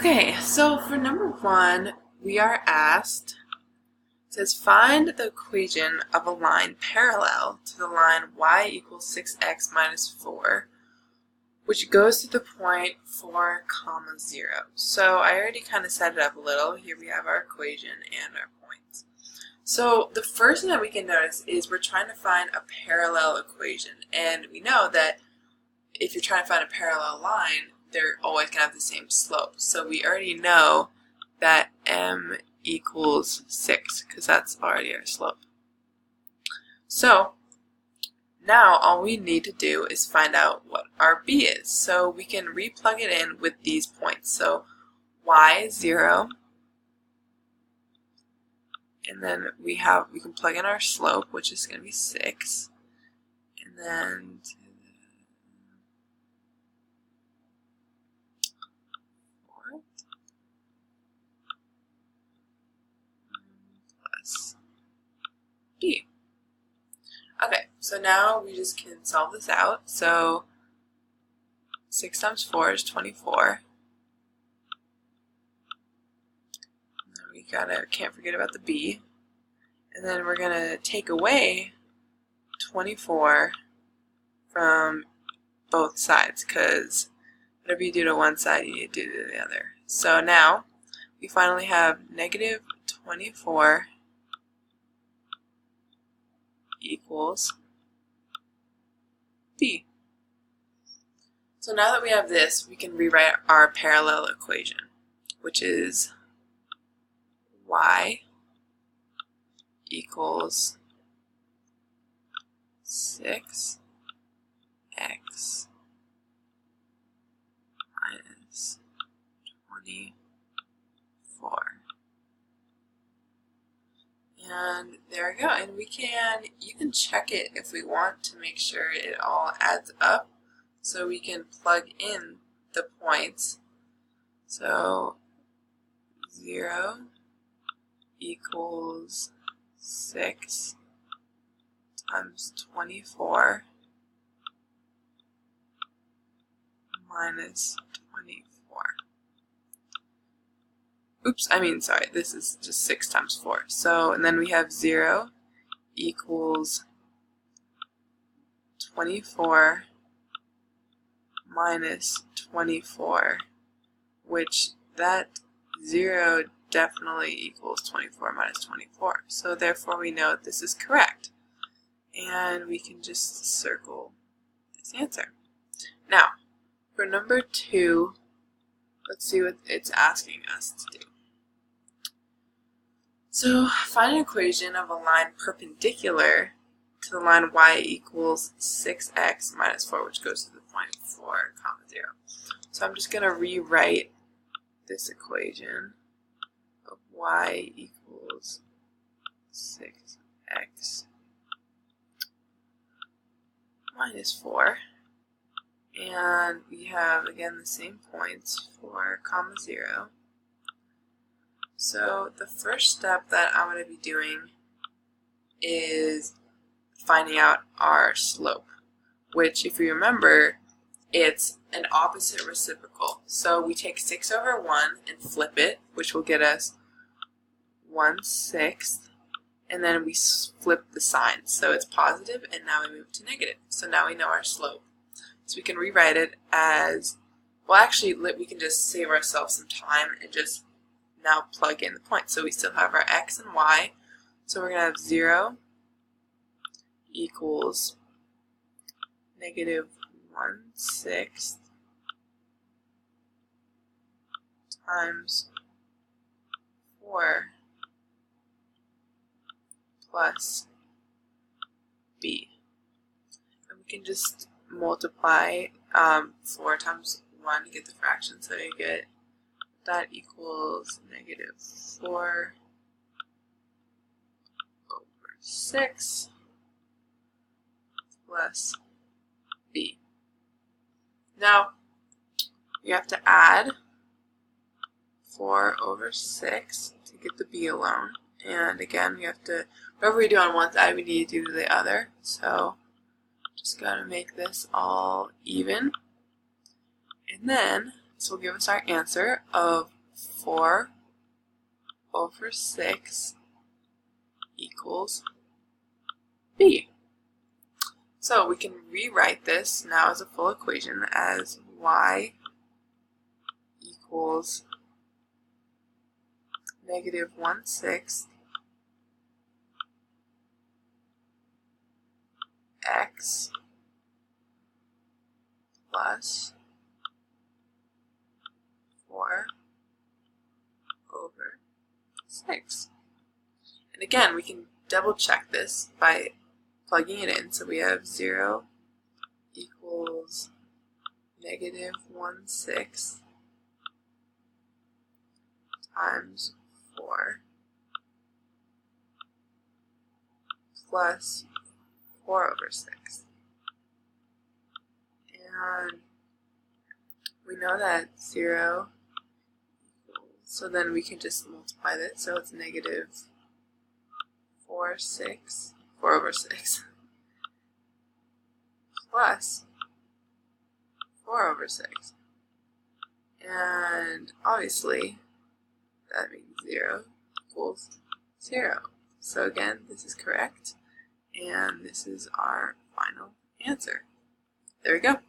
Okay, so for number one, we are asked, it says find the equation of a line parallel to the line y equals 6x minus 4, which goes to the point 4, 0. So I already kind of set it up a little. Here we have our equation and our points. So the first thing that we can notice is we're trying to find a parallel equation, and we know that if you're trying to find a parallel line, they're always going to have the same slope. So we already know that m equals 6 because that's already our slope. So now all we need to do is find out what our b is. So we can replug it in with these points. So y is 0, and then we can plug in our slope, which is going to be 6, and then b. Okay, so now we just can solve this out. So 6 times 4 is 24. And then we can't forget about the b. And then we're going to take away 24 from both sides, because whatever you do to one side, you need to do to the other. So now we finally have negative 24 equals b. So now that we have this, we can rewrite our parallel equation, which is y equals 6x minus 24. And there we go. And you can check it if we want to make sure it all adds up. So we can plug in the points. So 0 equals 6 times 24 minus 24. Sorry, this is just 6 times 4. So, and then we have 0 equals 24 minus 24, which that 0 definitely equals 24 minus 24. So therefore we know this is correct. And we can just circle this answer. Now, for number 2, let's see what it's asking us to do. So find an equation of a line perpendicular to the line y equals 6x minus 4, which goes to the point 4, 0. So I'm just going to rewrite this equation of y equals 6x minus 4. And we have, again, the same points, 4, 0. So the first step that I'm going to be doing is finding out our slope, which, if you remember, it's an opposite reciprocal. So we take 6 over 1 and flip it, which will get us 1/6, and then we flip the sign. So it's positive, and now we move to negative. So now we know our slope. So we can rewrite it as, well, actually, we can just save ourselves some time and just now plug in the points. So we still have our x and y. So we're going to have 0 equals negative 1/6 times 4 plus b. And we can just multiply 4 times 1 to get the fraction, so you get that equals negative 4 over 6 plus b. Now, you have to add 4 over 6 to get the b alone. And again, we have to, whatever we do on one side, we need to do to the other. So, just got to make this all even. And then, This will give us our answer of 4 over 6 equals b. So we can rewrite this now as a full equation as y equals negative 1/6 x plus 4 over 6. And again, we can double check this by plugging it in. So we have 0 equals negative 1/6 times 4 plus 4 over 6. And we know that 0 equals, so then we can just multiply that. So it's negative 4 over 6 plus 4 over 6. And obviously that means 0 equals 0. So again, this is correct, and this is our final answer. There we go.